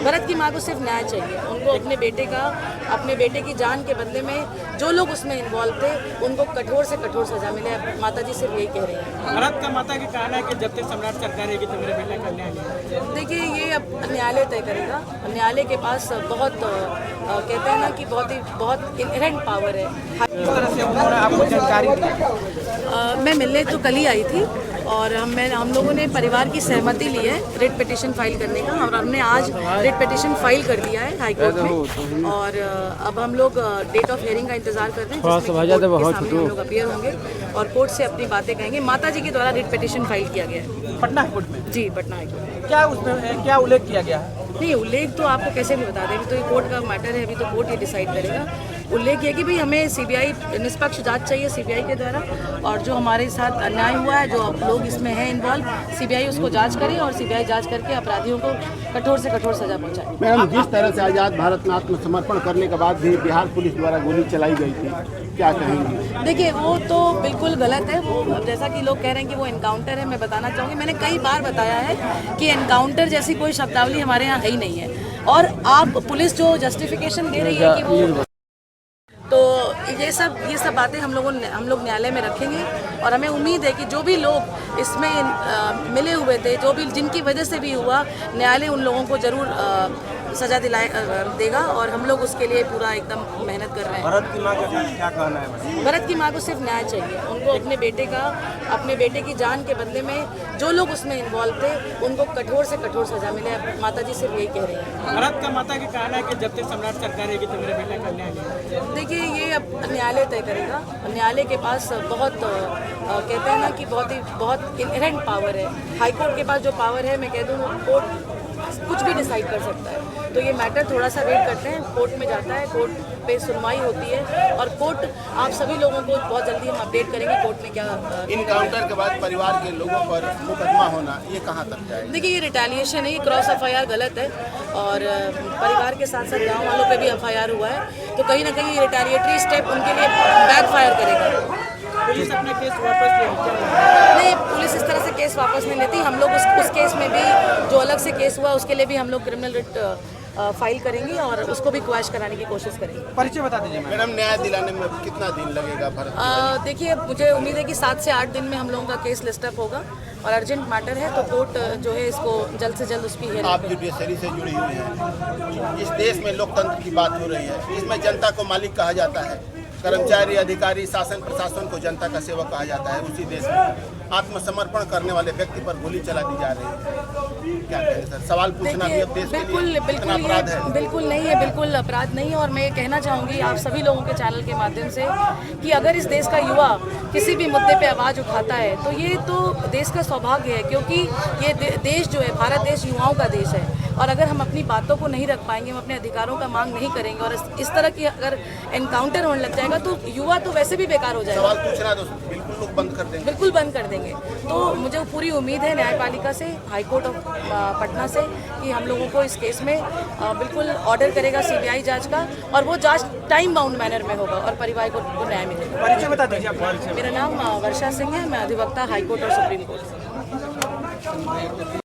भरत की माँ को सिर्फ न्याय चाहिए। उनको अपने बेटे की जान के बदले में जो लोग उसमें इन्वॉल्व थे उनको कठोर से कठोर सजा मिले। माता जी सिर्फ यही कह रही हैं। भरत का माता का कहना है कि जब तक सम्राट सरकार रहेगी तो मेरे बेटे का न्याय नहीं। देखिए, ये अब न्यायालय तय करेगा। न्यायालय के पास बहुत कहते हैं ना कि बहुत इनहेरेंट पावर है। किस तरह से उन्होंने आपको जानकारी दी? मैं मिलने तो कल ही आई थी और हम लोगों ने परिवार की सहमति ली है रिट पिटीशन फाइल करने का, और हमने आज रिट पिटीशन फाइल कर दिया है हाई कोर्ट में। और अब हम लोग डेट ऑफ हियरिंग का इंतजार कर रहे हैं, जिसमें कोर्ट के सामने हम लोग अपीयर होंगे और कोर्ट से अपनी बातें कहेंगे। माता जी के द्वारा रिट पिटीशन फाइल किया गया है पटना हाईकोर्ट में। जी, पटना हाईकोर्ट में। क्या उसमें क्या उल्लेख किया गया है? नहीं, उल्लेख तो आपको कैसे भी बता दें, अभी तो ये कोर्ट का मैटर है, अभी तो कोर्ट ये डिसाइड करेगा। उल्लेख ये कि भाई हमें सीबीआई निष्पक्ष जांच चाहिए सीबीआई के द्वारा, और जो हमारे साथ अन्याय हुआ है, जो लोग इसमें हैं इन्वॉल्व, सीबीआई उसको जांच करे और सीबीआई जांच करके अपराधियों को कठोर से कठोर सजा पहुंचाए। मैडम, जिस तरह से आज़ाद भारत में आत्मसमर्पण करने के बाद भी बिहार पुलिस द्वारा गोली चलाई गई थी, क्या कहेंगी? देखिए, वो तो बिल्कुल गलत है। वो जैसा कि लोग कह रहे हैं कि वो एनकाउंटर है, मैं बताना चाहूँगी, मैंने कई बार बताया है कि एनकाउंटर जैसी कोई शब्दावली हमारे यहाँ है ही नहीं है। और आप पुलिस जो जस्टिफिकेशन दे रही है कि वो, तो ये सब बातें हम लोग न्यायालय में रखेंगे। और हमें उम्मीद है कि जो भी लोग इसमें मिले हुए थे, जो भी जिनकी वजह से भी हुआ, न्यायालय उन लोगों को जरूर सजा देगा, और हम लोग उसके लिए पूरा एकदम मेहनत कर रहे हैं। भरत की माँ का क्या कहना है? भरत की माँ को सिर्फ न्याय चाहिए। उनको अपने बेटे की जान के बदले में जो लोग उसमें इन्वॉल्व थे उनको कठोर से कठोर सजा मिले। माता जी सिर्फ यही कह रही हैं। भरत का माता का कहना है कि जब तक सम्राट सरकार रहेगी तो मेरे बेटे का न्याय नहीं। देखिए, ये अब न्यायालय तय करेगा। न्यायालय के पास बहुत कहते हैं ना कि बहुत इनहेरेंट पावर है। हाईकोर्ट के पास जो पावर है, मैं कह दूँ, कोर्ट कुछ भी डिसाइड कर सकता है। तो ये मैटर थोड़ा सा वेट करते हैं, कोर्ट में जाता है, कोर्ट पे सुनवाई होती है, और कोर्ट आप सभी लोगों को बहुत जल्दी हम अपडेट करेंगे कोर्ट में क्या। इनकाउंटर के बाद परिवार के लोगों पर मुकदमा होना, ये कहाँ तक जाएगा? देखिए, ये रिटेलिएशन है, ये क्रॉस एफआईआर गलत है, और परिवार के साथ साथ गाँव वालों पे भी एफआईआर हुआ है, तो कहीं ना कहीं रिटेलिएटरी स्टेप उनके लिए बैकफायर करेगा। पुलिस अपना केस वापस ले? नहीं, पुलिस इस तरह से केस वापस नहीं लेती। हम लोग उस केस में भी, जो अलग से केस हुआ, उसके लिए भी हम लोग क्रिमिनल रिट फाइल करेंगे और उसको भी क्वैश कराने की कोशिश करेंगे। परिचय बता दीजिए मैडम, न्याय दिलाने में कितना दिन लगेगा भरत? देखिए, मुझे उम्मीद है कि 7 से 8 दिन में हम लोगों का केस लिस्ट अप होगा, और अर्जेंट मैटर है तो कोर्ट जो है इसको जल्द से जल्द उसकी हियरिंग आप जुडिशरी से जुड़ी हुई हैं, इस देश में लोकतंत्र की बात हो रही है, इसमें जनता को मालिक कहा जाता है, कर्मचारी, अधिकारी, शासन प्रशासन को जनता का सेवक कहा जाता है। उसी देश में आत्मसमर्पण करने वाले व्यक्ति पर गोली चला दी जा रही है, क्या कहें सर? सवाल पूछना भी अब देश के लिए इतना अपराध है? बिल्कुल नहीं है, बिल्कुल अपराध नहीं है। और मैं कहना चाहूँगी आप सभी लोगों के चैनल के माध्यम से कि अगर इस देश का युवा किसी भी मुद्दे पे आवाज़ उठाता है तो ये तो देश का सौभाग्य है, क्योंकि ये देश जो है, भारत देश युवाओं का देश है। और अगर हम अपनी बातों को नहीं रख पाएंगे, हम अपने अधिकारों का मांग नहीं करेंगे, और इस तरह की अगर एनकाउंटर होने लग जाएगा तो युवा तो वैसे भी बेकार हो जाएगा। सवाल पूछना तो बिल्कुल लोग बंद कर देंगे। बिल्कुल बंद कर देंगे। तो मुझे पूरी उम्मीद है न्यायपालिका से, हाईकोर्ट ऑफ पटना से, कि हम लोगों को इस केस में बिल्कुल ऑर्डर करेगा सीबीआई जांच का, और वो जांच टाइम बाउंड मैनर में होगा और परिवार को न्याय मिलेगा। परिचय बता दीजिए आप। मेरा नाम वर्षा सिंह है, मैं अधिवक्ता हाईकोर्ट और सुप्रीम कोर्ट से।